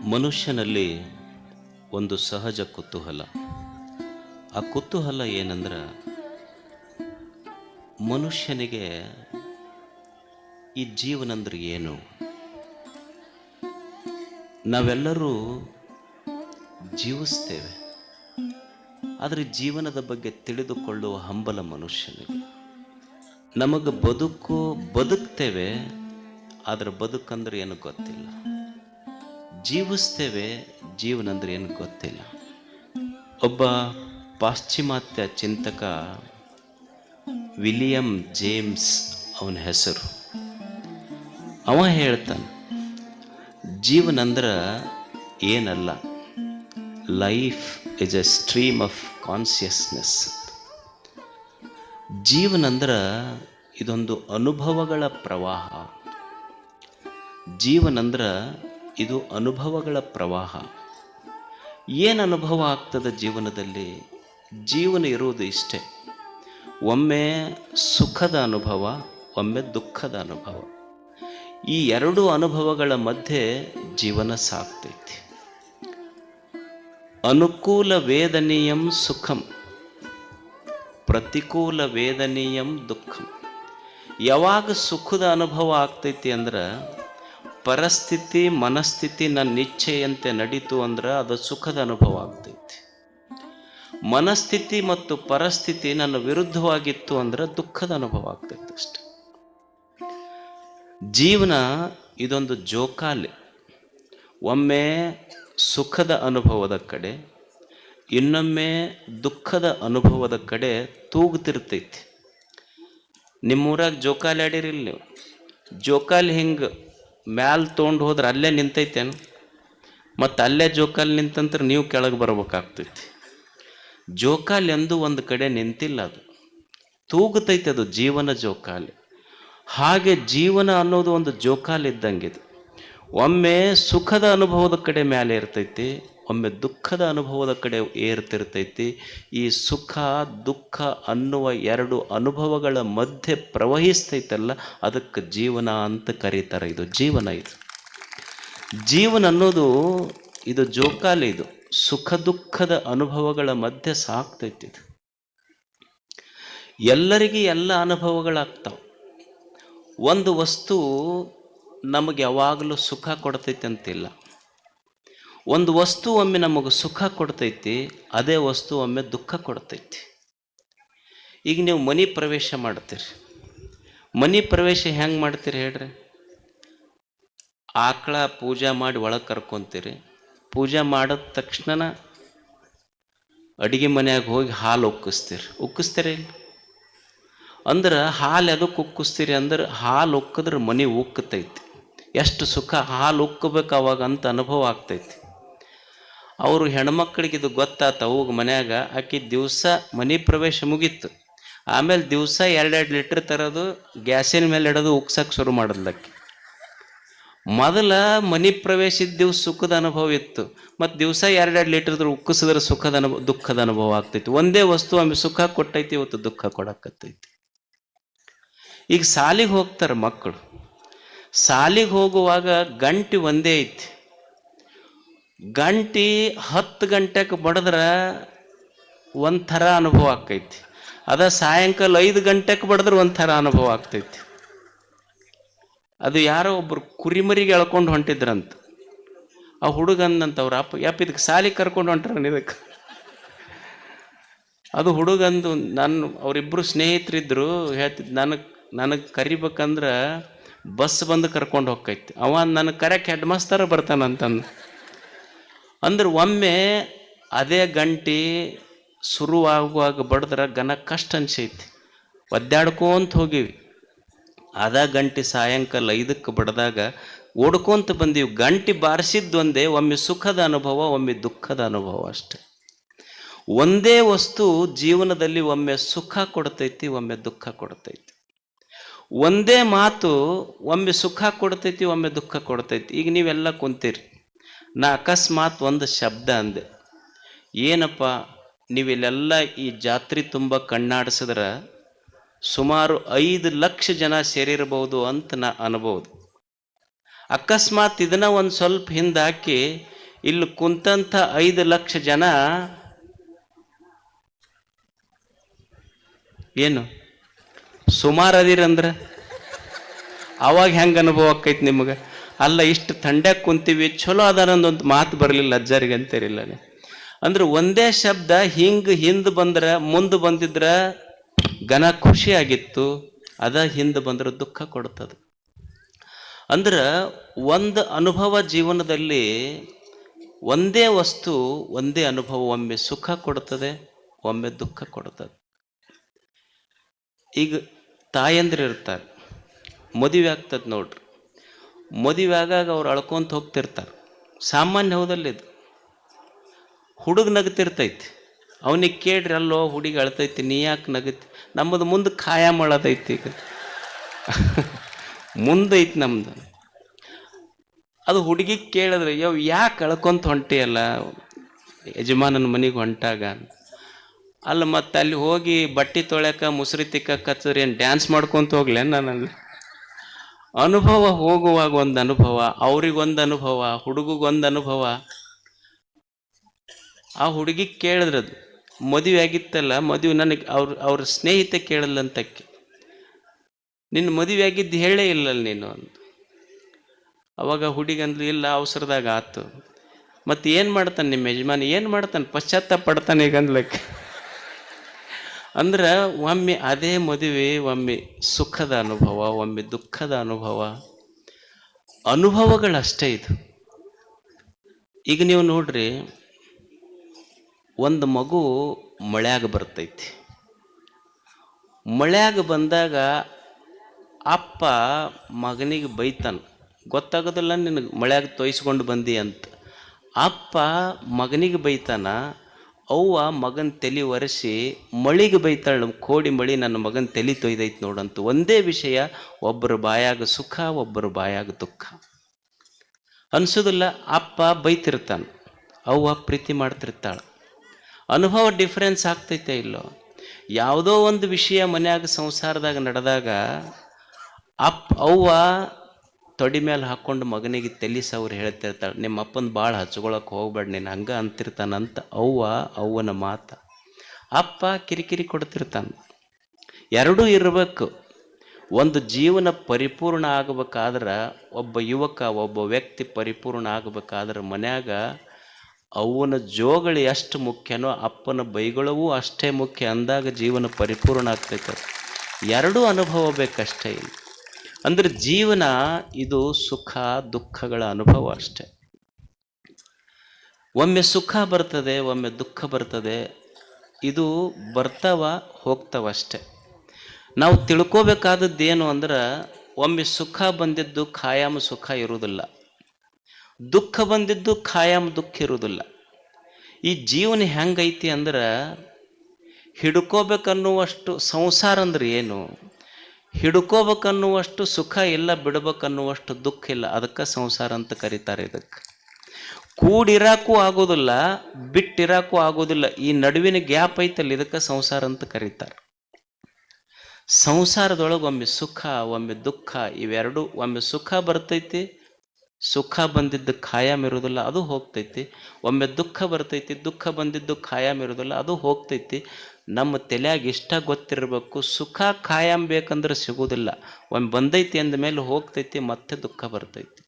ಮನುಷ್ಯನಲ್ಲಿ ಒಂದು ಸಹಜ ಕುತೂಹಲ. ಆ ಕುತೂಹಲ ಏನಂದ್ರೆ, ಮನುಷ್ಯನಿಗೆ ಈ ಜೀವನ ಅಂದ್ರೆ ಏನು? ನಾವೆಲ್ಲರೂ ಜೀವಿಸ್ತೇವೆ, ಆದರೆ ಜೀವನದ ಬಗ್ಗೆ ತಿಳಿದುಕೊಳ್ಳುವ ಹಂಬಲ ಮನುಷ್ಯನಿಗೆ. ನಮಗೆ ಬದುಕ್ತೇವೆ, ಆದರೆ ಬದುಕಂದ್ರೆ ಏನು ಗೊತ್ತಿಲ್ಲ. ಜೀವಿಸ್ತೇವೆ, ಜೀವನ ಅಂದ್ರೆ ಏನು ಗೊತ್ತಿಲ್ಲ. ಒಬ್ಬ ಪಾಶ್ಚಿಮಾತ್ಯ ಚಿಂತಕ ವಿಲಿಯಂ ಜೇಮ್ಸ್ ಅವನ ಹೆಸರು. ಅವ ಹೇಳ್ತಾನೆ, ಜೀವನ ಅಂದ್ರೆ ಏನಲ್ಲ, life is A stream of consciousness. ಜೀವನ ಅಂದ್ರೆ ಇದೊಂದು ಅನುಭವಗಳ ಪ್ರವಾಹ. ಜೀವನ ಅಂದ್ರೆ ಇದು ಅನುಭವಗಳ ಪ್ರವಾಹ. ಏನು ಅನುಭವ ಆಗ್ತದೆ ಜೀವನದಲ್ಲಿ? ಜೀವನ ಇರುವುದು ಇಷ್ಟೇ, ಒಮ್ಮೆ ಸುಖದ ಅನುಭವ, ಒಮ್ಮೆ ದುಃಖದ ಅನುಭವ. ಈ ಎರಡು ಅನುಭವಗಳ ಮಧ್ಯೆ ಜೀವನ ಸಾಗ್ತೈತಿ. ಅನುಕೂಲ ವೇದನೀಯಂ ಸುಖಂ, ಪ್ರತಿಕೂಲ ವೇದನೀಯಂ ದುಃಖಂ. ಯಾವಾಗ ಸುಖದ ಅನುಭವ ಆಗ್ತೈತಿ ಅಂದ್ರೆ, ಪರಿಸ್ಥಿತಿ ಮನಸ್ಥಿತಿ ನನ್ನ ಇಚ್ಛೆಯಂತೆ ನಡೀತು ಅಂದ್ರೆ ಅದು ಸುಖದ ಅನುಭವ ಆಗ್ತೈತಿ. ಮನಸ್ಥಿತಿ ಮತ್ತು ಪರಿಸ್ಥಿತಿ ನನ್ನ ವಿರುದ್ಧವಾಗಿತ್ತು ಅಂದ್ರೆ ದುಃಖದ ಅನುಭವ ಆಗ್ತೈತಿ ಅಷ್ಟೆ. ಜೀವನ ಇದೊಂದು ಜೋಕಾಲಿ. ಒಮ್ಮೆ ಸುಖದ ಅನುಭವದ ಕಡೆ, ಇನ್ನೊಮ್ಮೆ ದುಃಖದ ಅನುಭವದ ಕಡೆ ತೂಗುತ್ತಿರ್ತೈತಿ. ನಿಮ್ಮೂರಾಗ ಜೋಕಾಲಿ ಆಡಿರಿಲ್ಲ ನೀವು? ಜೋಕಾಲಿ ಹಿಂಗೆ ಮ್ಯಾಲ ತೊಗೊಂಡು ಹೋದ್ರೆ ಅಲ್ಲೇ ನಿಂತೈತೇನು? ಮತ್ತು ಅಲ್ಲೇ ಜೋಕಾಲಿ ನಿಂತಂದ್ರೆ ನೀವು ಕೆಳಗೆ ಬರ್ಬೇಕಾಗ್ತೈತಿ. ಜೋಕಾಲಿ ಎಂದೂ ಒಂದು ಕಡೆ ನಿಂತಿಲ್ಲ, ಅದು ತೂಗುತ್ತೈತೆ. ಅದು ಜೀವನ ಜೋಕಾಲಿ. ಹಾಗೆ ಜೀವನ ಅನ್ನೋದು ಒಂದು ಜೋಕಾಲಿ ಇದ್ದಂಗಿದೆ. ಒಮ್ಮೆ ಸುಖದ ಅನುಭವದ ಕಡೆ ಮೇಲೆ ಇರ್ತೈತಿ, ಒಮ್ಮೆ ದುಃಖದ ಅನುಭವದ ಕಡೆ ಏರ್ತಿರ್ತೈತಿ. ಈ ಸುಖ ದುಃಖ ಅನ್ನುವ ಎರಡು ಅನುಭವಗಳ ಮಧ್ಯೆ ಪ್ರವಹಿಸ್ತೈತಲ್ಲ, ಅದಕ್ಕೆ ಜೀವನ ಅಂತ ಕರೀತಾರೆ. ಇದು ಜೀವನ. ಇದು ಜೀವನ ಅನ್ನೋದು ಇದು ಜೋಕಾಲಿ. ಇದು ಸುಖ ದುಃಖದ ಅನುಭವಗಳ ಮಧ್ಯೆ ಸಾಕ್ತೈತಿ. ಇದು ಎಲ್ಲರಿಗೂ ಎಲ್ಲ ಅನುಭವಗಳಾಗ್ತಾವೆ. ಒಂದು ವಸ್ತು ನಮಗೆ ಯಾವಾಗಲೂ ಸುಖ ಕೊಡ್ತೈತಿ ಅಂತಿಲ್ಲ. ಒಂದು ವಸ್ತು ಒಮ್ಮೆ ನಮಗೆ ಸುಖ ಕೊಡ್ತೈತಿ, ಅದೇ ವಸ್ತು ಒಮ್ಮೆ ದುಃಖ ಕೊಡ್ತೈತಿ. ಈಗ ನೀವು ಮನೆ ಪ್ರವೇಶ ಮಾಡ್ತೀರಿ. ಮನೆ ಪ್ರವೇಶ ಹೆಂಗೆ ಮಾಡ್ತೀರಿ ಹೇಳ್ರಿ? ಆಕಳ ಪೂಜೆ ಮಾಡಿ ಒಳಗೆ ಕರ್ಕೊತೀರಿ. ಪೂಜೆ ಮಾಡಿದ ತಕ್ಷಣ ಅಡುಗೆ ಮನೆಯಾಗ ಹೋಗಿ ಹಾಲು ಉಕ್ಕಿಸ್ತೀರಿ ಇಲ್ಲ? ಅಂದ್ರೆ ಹಾಲು ಅದಕ್ಕೆ ಉಕ್ಕಿಸ್ತೀರಿ ಅಂದ್ರೆ, ಹಾಲು ಉಕ್ಕಿದ್ರೆ ಮನೆ ಉಕ್ಕತೈತಿ. ಎಷ್ಟು ಸುಖ! ಹಾಲು ಉಕ್ಕಬೇಕು ಅವಾಗ ಅಂತ ಅನುಭವ ಆಗ್ತೈತಿ. ಅವರು ಹೆಣ್ಮಕ್ಳಿಗೆ ಇದು ಗೊತ್ತಾತ. ಅವಾಗ ಮನ್ಯಾಗ ಆಕಿ ದಿವಸ ಮನೆ ಪ್ರವೇಶ ಮುಗೀತು, ಆಮೇಲೆ ದಿವಸ 2-2 ಲೀಟ್ರ್ ತರೋದು, ಗ್ಯಾಸಿನ ಮೇಲೆ ಇಡೋದು, ಉಕ್ಸಕ್ಕೆ ಶುರು ಮಾಡಿದ್ಲಕ್ಕೆ. ಮೊದಲ ಮನೆ ಪ್ರವೇಶದ ದಿವಸ ಸುಖದ ಅನುಭವ ಇತ್ತು, ಮತ್ತು ದಿವಸ 2-2 ಲೀಟ್ರ್ ಉಕ್ಕಿಸಿದ್ರೆ ದುಃಖದ ಅನುಭವ ಆಗ್ತೈತಿ. ಒಂದೇ ವಸ್ತು ಒಮ್ಮೆ ಸುಖ ಕೊಟ್ಟೈತಿ, ಇವತ್ತು ದುಃಖ ಕೊಡಕತ್ತೈತಿ. ಈಗ ಸಾಲಿಗೆ ಹೋಗ್ತಾರೆ ಮಕ್ಕಳು. ಸಾಲಿಗೆ ಹೋಗುವಾಗ ಗಂಟೆ ಒಂದೇ ಐತಿ. ಗಂಟೆ 10 ಗಂಟೆಗೆ ಬಡಿದ್ರೆ ಒಂಥರ ಅನುಭವ ಆಕೈತಿ. ಅದ ಸಾಯಂಕಾಲ 5 ಗಂಟೆಗೆ ಬಡಿದ್ರೆ ಒಂಥರ ಅನುಭವ ಆಗ್ತೈತಿ. ಅದು ಯಾರೋ ಒಬ್ರು ಕುರಿಮರಿಗೆ ಎಳ್ಕೊಂಡು ಹೊಂಟಿದ್ರಂತ. ಆ ಹುಡುಗಂದಂತ ಅವ್ರ ಅಪ್ಪ ಇದಕ್ಕೆ ಸಾಲಿಗೆ ಕರ್ಕೊಂಡು ಹೊಂಟ್ರ ಇದಕ್ಕೆ. ಅದು ಹುಡುಗಂದು ಅವರಿಬ್ಬರು ಸ್ನೇಹಿತರಿದ್ರು. ಹೇಳ್ತಿದ್ದು, ನನಗೆ ಕರಿಬೇಕಂದ್ರೆ ಬಸ್ ಬಂದು ಕರ್ಕೊಂಡು ಹೋಗ್ತೈತಿ. ಅವ ನನಗೆ ಕರೆಕ್ಟ್ ಹೆಡ್ ಮಾಸ್ತರ ಬರ್ತಾನಂತಂದು. ಅಂದ್ರೆ ಒಮ್ಮೆ ಅದೇ ಗಂಟೆ ಶುರುವಾಗುವಾಗ ಬಡಿದ್ರೆ ಘನ ಕಷ್ಟ ಅನ್ಸೈತಿ. ಒದ್ದಾಡ್ಕೊಂತ ಹೋಗಿವಿ. ಅದ ಗಂಟೆ ಸಾಯಂಕಾಲ 5ಕ್ಕೆ ಬಡ್ದಾಗ ಓಡ್ಕೊಂತ ಬಂದೀವಿ. ಗಂಟೆ ಬಾರಿಸಿದ್ದೊಂದೇ, ಒಮ್ಮೆ ಸುಖದ ಅನುಭವ, ಒಮ್ಮೆ ದುಃಖದ ಅನುಭವ ಅಷ್ಟೆ. ಒಂದೇ ವಸ್ತು ಜೀವನದಲ್ಲಿ ಒಮ್ಮೆ ಸುಖ ಕೊಡ್ತೈತಿ, ಒಮ್ಮೆ ದುಃಖ ಕೊಡ್ತೈತಿ. ಒಂದೇ ಮಾತು ಒಮ್ಮೆ ಸುಖ ಕೊಡ್ತೈತಿ, ಒಮ್ಮೆ ದುಃಖ ಕೊಡ್ತೈತಿ. ಈಗ ನೀವೆಲ್ಲ ಕುಂತೀರಿ, ನಾ ಅಕಸ್ಮಾತ್ ಒಂದು ಶಬ್ದ ಅಂದೆ, ಏನಪ್ಪ ನೀವಿಲ್ಲೆಲ್ಲ ಈ ಜಾತ್ರೆ ತುಂಬ ಕಣ್ಣಾಡಿಸಿದ್ರೆ ಸುಮಾರು 5 ಲಕ್ಷ ಜನ ಸೇರಿರಬಹುದು ಅಂತ ನಾ ಅನ್ಬೋದು. ಅಕಸ್ಮಾತ್ ಇದನ್ನ ಒಂದು ಸ್ವಲ್ಪ ಹಿಂದಾಕಿ ಇಲ್ಲಿ ಕುಂತಂಥ 5 ಲಕ್ಷ ಜನ ಏನು ಸುಮಾರು ಅದಿರಂದ್ರೆ ಅವಾಗ ಹೆಂಗೆ ಅನುಭವ ಆಕೈತಿ ನಿಮಗೆ? ಅಲ್ಲ, ಇಷ್ಟು ಥಂಡ್ಯಾಗ ಕುಂತೀವಿ, ಚಲೋ ಅದಾನಂದೊಂದು ಮಾತು ಬರಲಿಲ್ಲ ಅಜ್ಜಾರಿಗೆ ಅಂತೀರಿಲ್ಲ. ಅಂದ್ರೆ ಒಂದೇ ಶಬ್ದ ಹಿಂದೆ ಬಂದ್ರೆ ಮುಂದೆ ಬಂದಿದ್ರೆ ಘನ ಖುಷಿ ಆಗಿತ್ತು, ಅದ ಹಿಂದೆ ಬಂದ್ರೆ ದುಃಖ ಕೊಡ್ತದೆ. ಅಂದ್ರೆ ಒಂದು ಅನುಭವ ಜೀವನದಲ್ಲಿ, ಒಂದೇ ವಸ್ತು ಒಂದೇ ಅನುಭವ ಒಮ್ಮೆ ಸುಖ ಕೊಡ್ತದೆ, ಒಮ್ಮೆ ದುಃಖ ಕೊಡ್ತದೆ. ಈಗ ತಾಯಂದ್ರೆ ಇರ್ತಾರೆ, ಮದುವೆ ಆಗ್ತದೆ ನೋಡ್ರಿ. ಮದುವೆ ಆಗಾಗ ಅವ್ರು ಅಳ್ಕೊಂತ ಹೋಗ್ತಿರ್ತಾರೆ, ಸಾಮಾನ್ಯ ಹೌದಲ್ಲ ಇದು. ಹುಡುಗ ನಗತಿರ್ತೈತಿ, ಅವನಿಗೆ ಕೇಳ್ರಿ, ಅಲ್ಲೋ ಹುಡುಗಿ ಅಳ್ತೈತಿ, ನೀ ಯಾಕೆ ನಗತಿ? ನಮ್ಮದು ಮುಂದೆ ಖಾಯ ಮಾಡತೈತಿ, ಈಗ ಮುಂದೈತಿ ನಮ್ದು. ಅದು ಹುಡುಗಿಗೆ ಕೇಳಿದ್ರೆ, ಯಾಕೆ ಅಳ್ಕೊಂತ ಹೊಂಟಿಯಲ್ಲ ಯಜಮಾನನ ಮನೆಗೆ ಹೊಂಟಾಗ? ಅಲ್ಲ, ಮತ್ತೆ ಅಲ್ಲಿ ಹೋಗಿ ಬಟ್ಟೆ ತೊಳ್ಯಾಕ ಮುಸುರಿ ತಿಕ್ಕಚ್ಚರಿ ಏನು ಡ್ಯಾನ್ಸ್ ಮಾಡ್ಕೊತ ಹೋಗ್ಲೆ ನಾನಲ್ಲಿ? ಅನುಭವ ಹೋಗುವಾಗ ಒಂದು ಅನುಭವ, ಅವ್ರಿಗೊಂದು ಅನುಭವ, ಹುಡುಗಗೊಂದು ಅನುಭವ. ಆ ಹುಡುಗಿ ಕೇಳಿದ್ರದು, ಮದುವೆ ಆಗಿತ್ತಲ್ಲ, ಮದುವೆ ನನಗೆ ಅವ್ರ ಸ್ನೇಹಿತೆ ಕೇಳಲ್ಲಂತಕ್ಕೆ, ನಿನ್ನ ಮದುವೆ ಆಗಿದ್ದು ಹೇಳೇ ಇಲ್ಲಲ್ಲ ನೀನು ಅಂತ. ಅವಾಗ ಹುಡುಗಂದ್ಲು, ಇಲ್ಲ ಅವಸರದಾಗ ಆತು. ಮತ್ತೆ ಏನು ಮಾಡ್ತಾನೆ ನಿಮ್ಮ ಯಜಮಾನ? ಏನು ಮಾಡ್ತಾನೆ? ಪಶ್ಚಾತ್ತಾಪ ಪಡ್ತಾನೆ ಈಗ ಅಂದ್ಲಕ್ಕೆ. ಅಂದ್ರೆ ಒಮ್ಮೆ ಅದೇ ಮದುವೆ, ಒಮ್ಮೆ ಸುಖದ ಅನುಭವ, ಒಮ್ಮೆ ದುಃಖದ ಅನುಭವ, ಅನುಭವಗಳಷ್ಟೇ ಇದು. ಈಗ ನೀವು ನೋಡ್ರಿ, ಒಂದು ಮಗು ಮಳ್ಯಾಗ ಬರ್ತೈತಿ. ಮಳ್ಯಾಗ ಬಂದಾಗ ಅಪ್ಪ ಮಗನಿಗೆ ಬೈತಾನ, ಗೊತ್ತಾಗೋದಿಲ್ಲ ನಿನಗೆ ಮಳ್ಯಾಗ ತೊಯ್ಸ್ಕೊಂಡು ಬಂದಿ ಅಂತ. ಅಪ್ಪ ಮಗನಿಗೆ ಬೈತಾನ, ಅವ್ವ ಮಗನ ತಲೆ ಒರೆಸಿ ಮಳಿಗೆ ಬೈತಾಳೆ, ಕೋಡಿ ಮಳಿ ನನ್ನ ಮಗನ ತಲೆ ತೊಯ್ದೈತಿ ನೋಡಂತ. ಒಂದೇ ವಿಷಯ, ಒಬ್ಬರ ಬಾಯಾಗ ಸುಖ, ಒಬ್ಬರ ಬಾಯಾಗ ದುಃಖ. ಅನ್ಸೋದಿಲ್ಲ? ಅಪ್ಪ ಬೈತಿರ್ತಾನೆ, ಅವ್ವ ಪ್ರೀತಿ ಮಾಡ್ತಿರ್ತಾಳೆ. ಅನುಭವ ಡಿಫ್ರೆನ್ಸ್ ಆಗ್ತೈತೆ ಇಲ್ಲೋ? ಯಾವುದೋ ಒಂದು ವಿಷಯ ಮನ್ಯಾಗ ಸಂಸಾರದಾಗ ನಡೆದಾಗ ಅವ್ವ ತೊಡಿ ಮೇಲೆ ಹಾಕ್ಕೊಂಡು ಮಗನಿಗೆ ತೆಲಿಸವ್ರು ಹೇಳ್ತಿರ್ತಾಳೆ, ನಿಮ್ಮ ಅಪ್ಪನ ಭಾಳ ಹಚ್ಕೊಳಕ್ಕೆ ಹೋಗ್ಬೇಡ ನೀನು, ಹಂಗೆ ಅಂತಿರ್ತಾನಂತ ಅವ್ವನ ಮಾತು. ಅಪ್ಪ ಕಿರಿಕಿರಿ ಕೊಡ್ತಿರ್ತಾನೆ. ಎರಡೂ ಇರಬೇಕು. ಒಂದು ಜೀವನ ಪರಿಪೂರ್ಣ ಆಗಬೇಕಾದ್ರೆ, ಒಬ್ಬ ಯುವಕ, ಒಬ್ಬ ವ್ಯಕ್ತಿ ಪರಿಪೂರ್ಣ ಆಗಬೇಕಾದ್ರೆ ಮನ್ಯಾಗ ಅವನ ಜೋಗಳಿ ಎಷ್ಟು ಮುಖ್ಯನೋ ಅಪ್ಪನ ಬೈಗಳವೂ ಅಷ್ಟೇ ಮುಖ್ಯ. ಅಂದಾಗ ಜೀವನ ಪರಿಪೂರ್ಣ ಆಗ್ತೈತೆ. ಎರಡೂ ಅನುಭವ ಬೇಕಷ್ಟೇ. ಅಂದ್ರೆ ಜೀವನ ಇದು ಸುಖ ದುಃಖಗಳ ಅನುಭವ ಅಷ್ಟೆ. ಒಮ್ಮೆ ಸುಖ ಬರ್ತದೆ, ಒಮ್ಮೆ ದುಃಖ ಬರ್ತದೆ. ಇದು ಬರ್ತಾವ ಹೋಗ್ತಾವಷ್ಟೆ. ನಾವು ತಿಳ್ಕೋಬೇಕಾದದ್ದೇನು ಅಂದ್ರೆ, ಒಮ್ಮೆ ಸುಖ ಬಂದಿದ್ದು ಖಾಯಂ ಸುಖ ಇರುವುದಿಲ್ಲ, ದುಃಖ ಬಂದಿದ್ದು ಖಾಯಂ ದುಃಖ ಇರುವುದಿಲ್ಲ. ಈ ಜೀವನ ಹೆಂಗೈತಿ ಅಂದ್ರೆ, ಹಿಡ್ಕೋಬೇಕನ್ನುವಷ್ಟು ಸಂಸಾರ ಅಂದ್ರೆ ಏನು, ಹಿಡ್ಕೋಬೇಕನ್ನುವಷ್ಟು ಸುಖ ಇಲ್ಲ, ಬಿಡ್ಬೇಕನ್ನುವಷ್ಟು ದುಃಖ ಇಲ್ಲ. ಅದಕ್ಕೆ ಸಂಸಾರ ಅಂತ ಕರೀತಾರೆ. ಇದಕ್ಕೆ ಕೂಡಿರಾಕು ಆಗೋದಿಲ್ಲ, ಬಿಟ್ಟಿರಾಕು ಆಗೋದಿಲ್ಲ. ಈ ನಡುವಿನ ಗ್ಯಾಪ್ ಐತಲ್ಲ, ಇದಕ್ಕೆ ಸಂಸಾರ ಅಂತ ಕರೀತಾರೆ. ಸಂಸಾರದೊಳಗೆ ಒಮ್ಮೆ ಸುಖ, ಒಮ್ಮೆ ದುಃಖ, ಇವೆರಡು. ಒಮ್ಮೆ ಸುಖ ಬರ್ತೈತಿ, ಸುಖ ಬಂದಿದ್ದು ಖಾಯಂ ಇರೋದಿಲ್ಲ, ಅದು ಹೋಗ್ತೈತಿ. ಒಮ್ಮೆ ದುಃಖ ಬರ್ತೈತಿ, ದುಃಖ ಬಂದಿದ್ದು ಖಾಯಂ ಇರೋದಿಲ್ಲ, ಅದು ಹೋಗ್ತೈತಿ. ನಮ್ಮ ತಲೆಯಾಗ ಇಷ್ಟ ಗೊತ್ತಿರಬೇಕು, ಸುಖ ಖಾಯಂ ಬೇಕಂದ್ರೆ ಸಿಗೋದಿಲ್ಲ. ಒಮ್ಮೆ ಬಂದೈತಿ ಅಂದಮೇಲೆ ಹೋಗ್ತೈತಿ, ಮತ್ತೆ ದುಃಖ ಬರ್ತೈತಿ.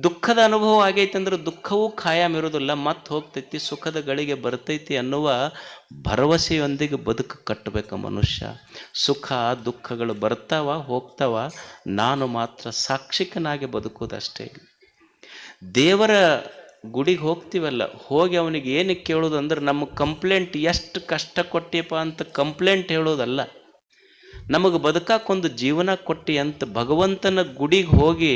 ದುಃಖದ ಅನುಭವ ಆಗೈತಿ ಅಂದ್ರೆ ದುಃಖವೂ ಖಾಯಂ ಇರೋದಿಲ್ಲ, ಮತ್ತೆ ಹೋಗ್ತೈತಿ, ಸುಖದ ಗಳಿಗೆ ಬರ್ತೈತಿ ಅನ್ನುವ ಭರವಸೆಯೊಂದಿಗೆ ಬದುಕು ಕಟ್ಟಬೇಕು ಮನುಷ್ಯ. ಸುಖ ದುಃಖಗಳು ಬರ್ತಾವ ಹೋಗ್ತಾವ, ನಾನು ಮಾತ್ರ ಸಾಕ್ಷಿಕನಾಗಿ ಬದುಕೋದಷ್ಟೇ. ದೇವರ ಗುಡಿಗೆ ಹೋಗ್ತೀವಲ್ಲ, ಹೋಗಿ ಅವನಿಗೆ ಏನಕ್ಕೆ ಕೇಳೋದು ಅಂದ್ರೆ, ನಮ್ಮ ಕಂಪ್ಲೇಂಟ್ ಎಷ್ಟು ಕಷ್ಟ ಕೊಟ್ಟಿಯಪ್ಪ ಅಂತ ಕಂಪ್ಲೇಂಟ್ ಹೇಳೋದಲ್ಲ, ನಮಗೆ ಬದುಕಾಕೊಂದು ಜೀವನ ಕೊಟ್ಟಿ ಅಂತ ಭಗವಂತನ ಗುಡಿಗೆ ಹೋಗಿ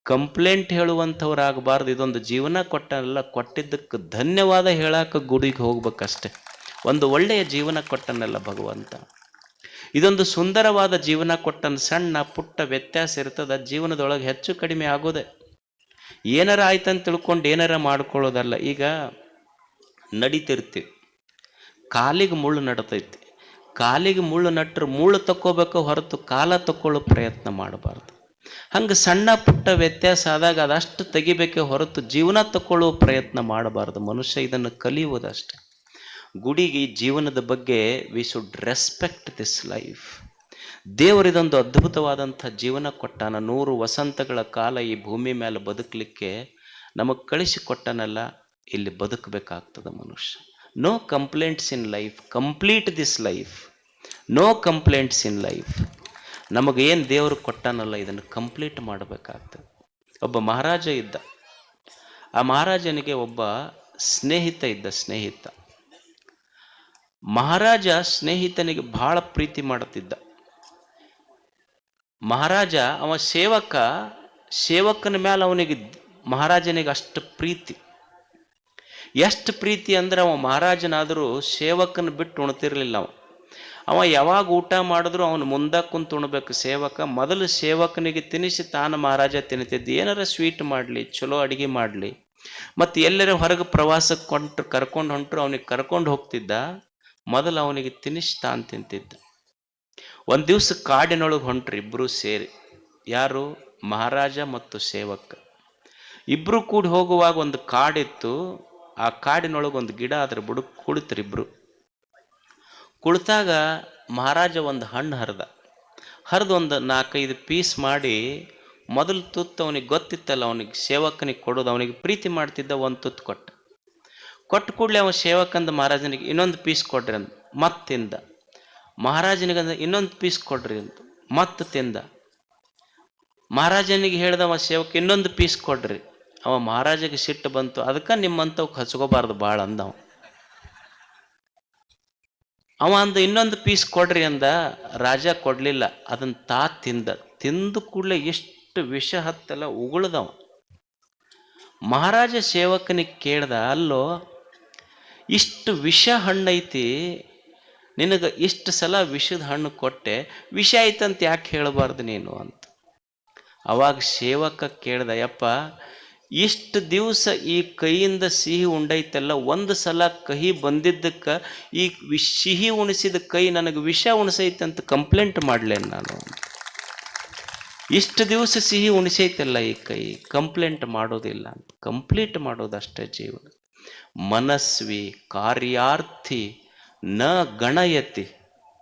ಕಂಪ್ಲೇಂಟ್ ಹೇಳುವಂಥವ್ರಾಗಬಾರ್ದು. ಇದೊಂದು ಜೀವನ ಕೊಟ್ಟನಲ್ಲ, ಕೊಟ್ಟಿದ್ದಕ್ಕೆ ಧನ್ಯವಾದ ಹೇಳಾಕ ಗುಡಿಗೆ ಹೋಗ್ಬೇಕಷ್ಟೆ. ಒಂದು ಒಳ್ಳೆಯ ಜೀವನ ಕೊಟ್ಟನಲ್ಲ ಭಗವಂತ, ಇದೊಂದು ಸುಂದರವಾದ ಜೀವನ ಕೊಟ್ಟನ. ಸಣ್ಣ ಪುಟ್ಟ ವ್ಯತ್ಯಾಸ ಇರ್ತದ ಜೀವನದೊಳಗೆ, ಹೆಚ್ಚು ಕಡಿಮೆ ಆಗೋದೆ. ಏನಾರ ಆಯ್ತಂತ ತಿಳ್ಕೊಂಡು ಏನಾರ ಮಾಡ್ಕೊಳ್ಳೋದಲ್ಲ. ಈಗ ನಡಿತಿರ್ತೀವಿ, ಕಾಲಿಗೆ ಮುಳ್ಳು ನಡ್ತೈತಿ, ಕಾಲಿಗೆ ಮುಳ್ಳು ನಟ್ಟರೆ ಮುಳ್ಳು ತಕ್ಕೋಬೇಕು ಹೊರತು ಕಾಲ ತಕ್ಕೊಳ್ಳೋ ಪ್ರಯತ್ನ ಮಾಡಬಾರ್ದು. ಹಂಗೆ ಸಣ್ಣ ಪುಟ್ಟ ವ್ಯತ್ಯಾಸ ಆದಾಗ ಅದಷ್ಟು ತೆಗಿಬೇಕೆ ಹೊರತು ಜೀವನ ತಗೊಳ್ಳುವ ಪ್ರಯತ್ನ ಮಾಡಬಾರ್ದು. ಮನುಷ್ಯ ಇದನ್ನು ಕಲಿಯುವುದಷ್ಟೆ. ಗುಡಿಗೆ ಜೀವನದ ಬಗ್ಗೆ we should respect this life. ದೇವರಿದೊಂದು ಅದ್ಭುತವಾದಂಥ ಜೀವನ ಕೊಟ್ಟಾನ. 100 ವಸಂತಗಳ ಕಾಲ ಈ ಭೂಮಿ ಮೇಲೆ ಬದುಕಲಿಕ್ಕೆ ನಮಗೆ ಕಳಿಸಿಕೊಟ್ಟನಲ್ಲ, ಇಲ್ಲಿ ಬದುಕಬೇಕಾಗ್ತದೆ ಮನುಷ್ಯ. No complaints in life, complete this life. No complaints in life. ನಮಗೇನು ದೇವರು ಕೊಟ್ಟಾನಲ್ಲ ಇದನ್ನು ಕಂಪ್ಲೀಟ್ ಮಾಡಬೇಕಾಗ್ತದೆ. ಒಬ್ಬ ಮಹಾರಾಜ ಇದ್ದ. ಆ ಮಹಾರಾಜನಿಗೆ ಒಬ್ಬ ಸ್ನೇಹಿತ ಇದ್ದ. ಮಹಾರಾಜ ಸ್ನೇಹಿತನಿಗೆ ಬಹಳ ಪ್ರೀತಿ ಮಾಡುತ್ತಿದ್ದ. ಮಹಾರಾಜ ಅವ ಸೇವಕನ ಮೇಲೆ ಅವನಿಗೆ ಮಹಾರಾಜನಿಗೆ ಅಷ್ಟು ಪ್ರೀತಿ. ಎಷ್ಟು ಪ್ರೀತಿ ಅಂದ್ರೆ ಅವ ಮಹಾರಾಜನಾದರೂ ಸೇವಕನ ಬಿಟ್ಟು ಉಣ್ತಿರ್ಲಿಲ್ಲ. ಅವ ಯಾವಾಗ ಊಟ ಮಾಡಿದ್ರು ಅವನು ಮುಂದೆ ಕುಂತು ಉಣ್ಬೇಕು. ಸೇವಕ ಮೊದಲು ಸೇವಕನಿಗೆ ತಿನ್ನಿಸಿ ತಾನು ಮಹಾರಾಜ ತಿನ್ನುತ್ತಿದ್ದು. ಏನಾರ ಸ್ವೀಟ್ ಮಾಡಲಿ, ಚಲೋ ಅಡುಗೆ ಮಾಡಲಿ, ಮತ್ತು ಎಲ್ಲರ ಹೊರಗೆ ಪ್ರವಾಸಕ್ಕೆ ಕರ್ಕೊಂಡು ಹೊಂಟರು ಅವನಿಗೆ ಕರ್ಕೊಂಡು ಹೋಗ್ತಿದ್ದ. ಮೊದಲು ಅವನಿಗೆ ತಿನ್ನಿಸಿ ತಾನು ತಿಂತಿದ್ದ. ಒಂದು ದಿವಸ ಕಾಡಿನೊಳಗೆ ಹೊಂಟ್ರು ಇಬ್ಬರು ಸೇರಿ. ಯಾರು? ಮಹಾರಾಜ ಮತ್ತು ಸೇವಕ. ಇಬ್ಬರು ಕೂಡಿ ಹೋಗುವಾಗ ಒಂದು ಕಾಡಿತ್ತು. ಆ ಕಾಡಿನೊಳಗೆ ಒಂದು ಗಿಡ, ಅದ್ರ ಬುಡಕ್ಕೆ ಕುಳಿತರು ಇಬ್ಬರು. ಕುಳಿತಾಗ ಮಹಾರಾಜ ಒಂದು ಹಣ್ಣು ಹರಿದು ಒಂದು 4-5 ಪೀಸ್ ಮಾಡಿ, ಮೊದಲು ತುತ್ತು ಅವನಿಗೆ ಗೊತ್ತಿತ್ತಲ್ಲ, ಅವನಿಗೆ ಸೇವಕನಿಗೆ ಕೊಡೋದು, ಅವನಿಗೆ ಪ್ರೀತಿ ಮಾಡ್ತಿದ್ದ. ಒಂದು ತುತ್ತು ಕೊಟ್ಟು ಕೂಡಲೇ ಅವನ ಸೇವಕಂದ ಮಹಾರಾಜನಿಗೆ ಇನ್ನೊಂದು ಪೀಸ್ ಕೊಡ್ರಿ ಅಂತ ಮತ್ತೆ ತಿಂದ. ಮಹಾರಾಜನಿಗಂದ ಇನ್ನೊಂದು ಪೀಸ್ ಕೊಡ್ರಿ ಅಂತ ಮತ್ತೆ ತಿಂದ. ಮಹಾರಾಜನಿಗೆ ಹೇಳ್ದವ ಸೇವಕ ಇನ್ನೊಂದು ಪೀಸ್ ಕೊಡ್ರಿ. ಅವ ಮಹಾರಾಜಗೆ ಸಿಟ್ಟು ಬಂತು. ಅದಕ್ಕೆ ನಿಮ್ಮಂತವ್ಕೆ ಹಚ್ಕೋಬಾರ್ದು ಭಾಳ ಅಂದವ. ಅವ ಅಂದ ಇನ್ನೊಂದು ಪೀಸ್ ಕೊಡ್ರಿ ಅಂದ. ರಾಜ ಕೊಡಲಿಲ್ಲ. ಅದನ್ನು ತಿಂದು ಕೂಡಲೇ ಎಷ್ಟು ವಿಷ ಹತ್ತಲ್ಲ ಉಗುಳ್ದವ. ಮಹಾರಾಜ ಸೇವಕನಿಗೆ ಕೇಳ್ದ, ಅಲ್ಲೋ ಇಷ್ಟು ವಿಷ ಹಣ್ಣೈತಿ, ನಿನಗೆ ಇಷ್ಟು ಸಲ ವಿಷದ ಹಣ್ಣು ಕೊಟ್ಟೆ, ವಿಷ ಐತಂತ ಯಾಕೆ ಹೇಳಬಾರ್ದು ನೀನು ಅಂತ. ಅವಾಗ ಸೇವಕ ಕೇಳ್ದ, ಯಪ್ಪ ಇಷ್ಟು ದಿವಸ ಈ ಕೈಯಿಂದ ಸಿಹಿ ಉಂಡೈತಲ್ಲ, ಒಂದು ಸಲ ಕಹಿ ಬಂದಿದ್ದಕ್ಕೆ ಈ ಸಿಹಿ ಉಣಿಸಿದ ಕೈ ನನಗೆ ವಿಷ ಉಣಿಸೈತಂತ ಕಂಪ್ಲೇಂಟ್ ಮಾಡಲೇನು ನಾನು? ಇಷ್ಟು ದಿವಸ ಸಿಹಿ ಉಣಿಸೈತಲ್ಲ ಈ ಕೈ, ಕಂಪ್ಲೇಂಟ್ ಮಾಡೋದಿಲ್ಲ ಅಂತ. ಕಂಪ್ಲೀಟ್ ಮಾಡೋದಷ್ಟೇ ಜೀವನ. ಮನಸ್ವಿ ಕಾರ್ಯಾರ್ಥಿ ನ ಗಣಯತಿ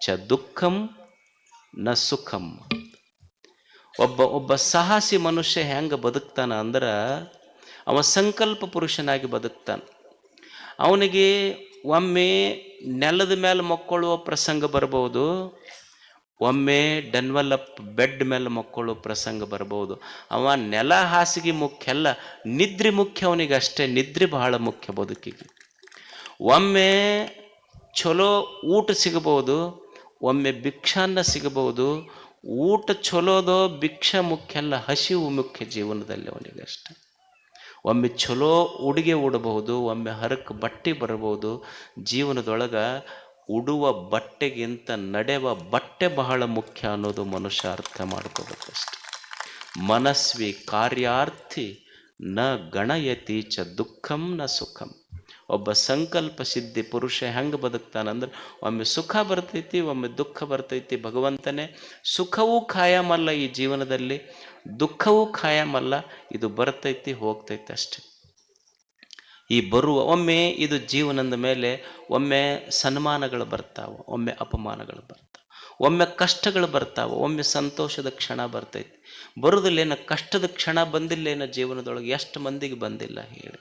ಚ ದುಃಖಂ ನ ಸುಖಂ. ಒಬ್ಬ ಸಾಹಸಿ ಮನುಷ್ಯ ಹೆಂಗೆ ಬದುಕ್ತಾನ ಅಂದ್ರೆ, ಅವ ಸಂಕಲ್ಪ ಪುರುಷನಾಗಿ ಬದುಕ್ತಾನೆ. ಅವನಿಗೆ ಒಮ್ಮೆ ನೆಲದ ಮೇಲೆ ಮಕ್ಕೊಳ್ಳುವ ಪ್ರಸಂಗ ಬರ್ಬೋದು, ಒಮ್ಮೆ ಡೆನ್ವಲಪ್ ಬೆಡ್ ಮೇಲೆ ಮಕ್ಕಳು ಪ್ರಸಂಗ ಬರ್ಬೋದು. ಅವ ನೆಲ ಹಾಸಿಗೆ ಮುಖ್ಯ ಅಲ್ಲ, ನಿದ್ರೆ ಮುಖ್ಯ ಅವನಿಗೆ ಅಷ್ಟೇ. ನಿದ್ರೆ ಬಹಳ ಮುಖ್ಯ ಬದುಕಿಗೆ. ಒಮ್ಮೆ ಚಲೋ ಊಟ ಸಿಗಬಹುದು, ಒಮ್ಮೆ ಭಿಕ್ಷಾನ್ನ ಸಿಗಬಹುದು. ಊಟ ಚಲೋದೋ ಭಿಕ್ಷಾ ಮುಖ್ಯ ಅಲ್ಲ, ಹಸಿವು ಮುಖ್ಯ ಜೀವನದಲ್ಲಿ ಅವನಿಗೆ ಅಷ್ಟೆ. ಒಮ್ಮೆ ಚಲೋ ಉಡುಗೆ ಉಡಬಹುದು, ಒಮ್ಮೆ ಹರಕ್ಕೆ ಬಟ್ಟೆ ಬರಬಹುದು. ಜೀವನದೊಳಗೆ ಉಡುವ ಬಟ್ಟೆಗಿಂತ ನಡೆವ ಬಟ್ಟೆ ಬಹಳ ಮುಖ್ಯ ಅನ್ನೋದು ಮನುಷ್ಯ ಅರ್ಥ ಮಾಡ್ಕೋಬೇಕಷ್ಟೆ. ಮನಸ್ವಿ ಕಾರ್ಯಾರ್ಥಿ ನ ಗಣಯತಿ ಚ ದುಃಖಂ ನ ಸುಖಂ. ಒಬ್ಬ ಸಂಕಲ್ಪ ಸಿದ್ಧಿ ಪುರುಷ ಹೆಂಗೆ ಬದುಕ್ತಾನಂದ್ರೆ, ಒಮ್ಮೆ ಸುಖ ಬರ್ತೈತಿ, ಒಮ್ಮೆ ದುಃಖ ಬರ್ತೈತಿ. ಭಗವಂತನೇ ಸುಖವೂ ಖಾಯಮಲ್ಲ ಈ ಜೀವನದಲ್ಲಿ, ದುಃಖವೂ ಖಾಯಮಲ್ಲ. ಇದು ಬರ್ತೈತಿ ಹೋಗ್ತೈತಿ ಅಷ್ಟೆ. ಈ ಒಮ್ಮೆ ಇದು ಜೀವನದ ಮೇಲೆ ಒಮ್ಮೆ ಸನ್ಮಾನಗಳು ಬರ್ತಾವೆ, ಒಮ್ಮೆ ಅಪಮಾನಗಳು ಬರ್ತಾವೆ, ಒಮ್ಮೆ ಕಷ್ಟಗಳು ಬರ್ತಾವೆ, ಒಮ್ಮೆ ಸಂತೋಷದ ಕ್ಷಣ ಬರ್ತೈತಿ. ಬರುವುದಿಲ್ಲೇನೋ ಕಷ್ಟದ ಕ್ಷಣ ಬಂದಿಲ್ಲೇನೋ ಜೀವನದೊಳಗೆ? ಎಷ್ಟು ಮಂದಿಗೆ ಬಂದಿಲ್ಲ ಹೇಳಿ?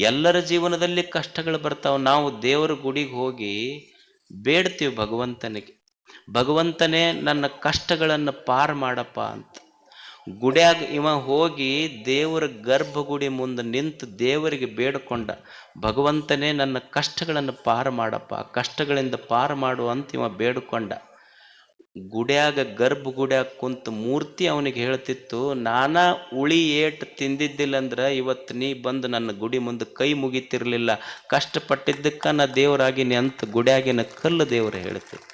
ಎಲ್ಲರ ಜೀವನದಲ್ಲಿ ಕಷ್ಟಗಳು ಬರ್ತಾವೆ. ನಾವು ದೇವರ ಗುಡಿಗೆ ಹೋಗಿ ಬೇಡ್ತೀವಿ ಭಗವಂತನೇ ನನ್ನ ಕಷ್ಟಗಳನ್ನು ಪಾರು ಮಾಡಪ್ಪ ಅಂತ. ಗುಡಿಯಾಗ ಇವ ಹೋಗಿ ದೇವರ ಗರ್ಭಗುಡಿ ಮುಂದೆ ನಿಂತು ದೇವರಿಗೆ ಬೇಡ್ಕೊಂಡ, ಭಗವಂತನೇ ನನ್ನ ಕಷ್ಟಗಳನ್ನು ಪಾರು ಮಾಡಪ್ಪ, ಕಷ್ಟಗಳಿಂದ ಪಾರು ಮಾಡು ಅಂತ ಇವ ಬೇಡ್ಕೊಂಡ. ಗುಡ್ಯಾಗ ಗರ್ಭಗುಡ್ಯಾಗ ಕುಂತು ಮೂರ್ತಿ ಅವನಿಗೆ ಹೇಳ್ತಿತ್ತು, ನಾನಾ ಉಳಿ ಏಟು ತಿಂದಿದ್ದಿಲ್ಲ ಅಂದ್ರೆ ಇವತ್ತು ನೀ ಬಂದು ನನ್ನ ಗುಡಿ ಮುಂದೆ ಕೈ ಮುಗಿತಿರ್ಲಿಲ್ಲ, ಕಷ್ಟಪಟ್ಟಿದ್ದಕ್ಕ ನಾ ದೇವರಾಗಿನಿ ಅಂತ ಗುಡ್ಯಾಗಿನ ಕಲ್ಲು ದೇವರು ಹೇಳ್ತಿತ್ತು.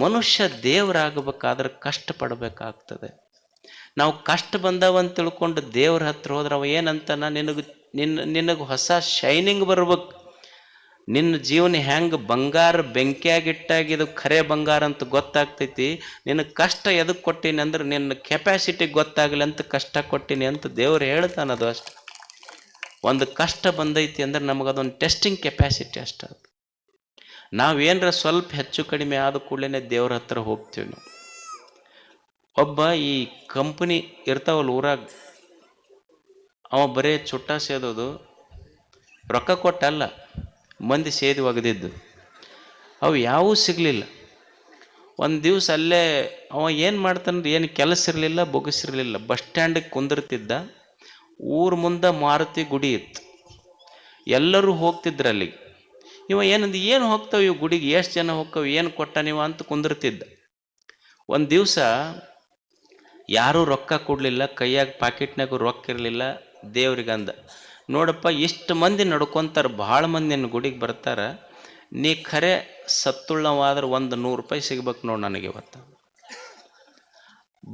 ಮನುಷ್ಯ ದೇವರಾಗಬೇಕಾದ್ರೆ ಕಷ್ಟಪಡಬೇಕಾಗ್ತದೆ. ನಾವು ಕಷ್ಟ ಬಂದವಂತ ತಿಳ್ಕೊಂಡು ದೇವ್ರ ಹತ್ರ ಹೋದ್ರೆ ಅವ ಏನಂತಾನ, ನಿನಗೆ ಹೊಸ ಶೈನಿಂಗ್ ಬರ್ಬೇಕು, ನಿನ್ನ ಜೀವನ ಹೆಂಗೆ ಬಂಗಾರ ಬೆಂಕಿಯಾಗಿಟ್ಟಾಗಿದು ಖರೆ ಬಂಗಾರ ಅಂತ ಗೊತ್ತಾಗ್ತೈತಿ. ನಿನ್ನ ಕಷ್ಟ ಎದಕ್ಕೆ ಕೊಟ್ಟೀನಿ ಅಂದ್ರೆ ನಿನ್ನ ಕೆಪಾಸಿಟಿ ಗೊತ್ತಾಗಲಿ ಅಂತ ಕಷ್ಟ ಕೊಟ್ಟೀನಿ ಅಂತ ದೇವ್ರು ಹೇಳ್ತಾನೆ. ಅದು ಅಷ್ಟು ಒಂದು ಕಷ್ಟ ಬಂದೈತಿ ಅಂದ್ರೆ ನಮಗದೊಂದು ಟೆಸ್ಟಿಂಗ್ ಕೆಪಾಸಿಟಿ ಅಷ್ಟೇ. ನಾವೇನರ ಸ್ವಲ್ಪ ಹೆಚ್ಚು ಕಡಿಮೆ ಆದ ಕೂಡಲೇ ದೇವ್ರ ಹತ್ರ ಹೋಗ್ತೀವಿ ನಾವು. ಒಬ್ಬ ಈ ಕಂಪನಿ ಇರ್ತಾವಲ್ಲ ಊರಾಗ, ಅವ ಬರೇ ಚುಟ್ಟ ಸೇದೋದು, ರೊಕ್ಕ ಕೊಟ್ಟಲ್ಲ, ಮಂದಿ ಸೇದಿ ಒಗೆದಿದ್ದು, ಅವು ಯಾವೂ ಸಿಗಲಿಲ್ಲ. ಒಂದು ದಿವಸ ಅಲ್ಲೇ ಅವ ಏನು ಮಾಡ್ತಾನೆ, ಏನು ಕೆಲಸ ಇರಲಿಲ್ಲ, ಬೊಗಸಿರಲಿಲ್ಲ, ಬಸ್ ಸ್ಟ್ಯಾಂಡಿಗೆ ಕುಂದಿರ್ತಿದ್ದ. ಊರ ಮುಂದೆ ಮಾರುತಿ ಗುಡಿ ಇತ್ತು, ಎಲ್ಲರೂ ಹೋಗ್ತಿದ್ರು ಅಲ್ಲಿಗೆ. ಇವ ಏನಂದು ಏನು ಹೋಗ್ತಾವೆ ಇವು ಗುಡಿಗೆ, ಎಷ್ಟು ಜನ ಹೋಗ್ತಾವೆ, ಏನು ಕೊಟ್ಟ ನೀವು ಅಂತ ಕುಂದಿರ್ತಿದ್ದ. ಒಂದು ದಿವಸ ಯಾರೂ ರೊಕ್ಕ ಕೊಡಲಿಲ್ಲ, ಕೈಯಾಗ ಪಾಕೆಟ್ನಾಗೂ ರೊಕ್ಕ ಇರಲಿಲ್ಲ. ದೇವ್ರಿಗಂದ, ನೋಡಪ್ಪ ಇಷ್ಟು ಮಂದಿ ನಡ್ಕೊತಾರೆ, ಭಾಳ ಮಂದಿ ನನ್ನ ಗುಡಿಗೆ ಬರ್ತಾರೆ, ನೀ ಖರೆ ಸತ್ತುಳ್ಳವಾದ್ರೆ ಒಂದು 100 ರೂಪಾಯಿ ಸಿಗ್ಬೇಕು ನೋಡಿ ನನಗೆ ಇವತ್ತು.